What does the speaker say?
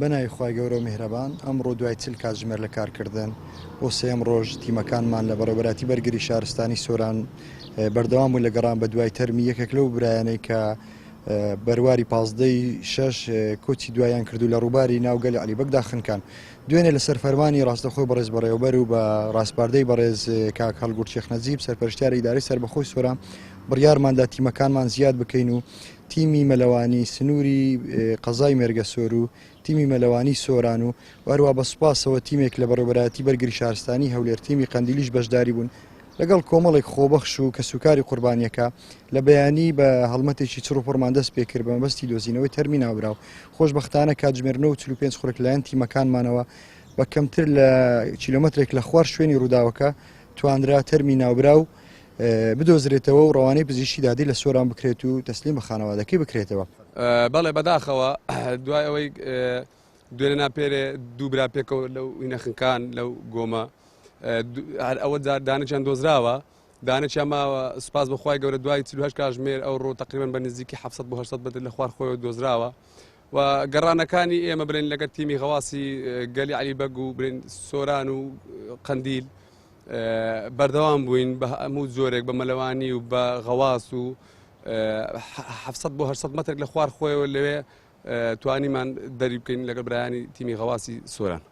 بەناوی خوای گەورە و میهرەبان ئەمڕۆ دوای چل کاتژمێر لە کارکردن بۆ سێم ڕۆژ تیمەکانمان لە بەڕێوەبەتی بەرگری شارستانی سۆران بەردەوام بوو لە گەڕان بە دوای تەرمی یەکێک لەو برایانەی کە بەرواری 15 کۆچی دوایان کردو لە ڕووباری ناوگەلی عەلیبەگدا خنکان دوێنێ لە سەرفەرمانی ڕاستەخۆی بەڕێز بەڕێوەبەر و بە ڕاستپاردەی بەڕێز کاک هەڵگورد شێخ نەجیب سەرپەرشتیاری ئیدارەی سەربەخۆی سۆران بڕیارماندا تیمەکانمان زیاد بکەین و تیمی مەلەوانی سنووری قەزای مێرگەسۆر و تیمی مەلەوانی سۆران و وەروە بە سوپاسەوە تیمێک لە بەڕێوەبەتی بەرگری شارستانی هەولێر تیمی قەندیلیش بەشداری بوون لەگەڵ کۆمەڵێک خۆبەخش و کە سوکاری قوربانیەکە لە بەیانی بە هەڵمەتێکی چڕ و پڕمان دەست پێکرد بە مەبەستی دۆزینەوەی تەرمی ناوراو خۆشبەختانە کاتژمێر 45 خورک لایەن تیمەکانمانەوە بە کەمتر لە کیلۆمەترێک لە خوار شوێنی ڕووداوەکە توانرا تەرمی ناوراو بدۆزرێتەوە و ڕەوانەی پزیشکی دادی لە سۆران بکرێت و تەسلیم بە خانەوادەکەی بکرێتەوە. بەڵێ بەداخەوە دوای ئەوەی دوێنێ ناپێرێ دوو برا پێکەوە لەو ئینەخنکان لەو گۆمە ئەوە دانەچیان دۆزراوە دانەچیان ماوە سوپاس بەخوای گەورە دوای 48 کاتژمێر ئەو ڕۆ تقریبان بە نزیکی 700 بۆ 800 بەدر لە خوار خۆیەوە دۆزراوە و گەڕانەکانی ئێمە بڵێن لەگەر تیمی غەواسی گەلی عەلیبەگ و بڵێن سۆران و قەندیل بەردەوام بووین بە هەموو زۆرێک بە مەلەوانی و بە غەواس و 700 بۆ 800 مەترێک لە خوار خۆیەوە لەوێ توانیمان دەری بکەین لەگەڵ برایانی تیمی غەواسی سۆران.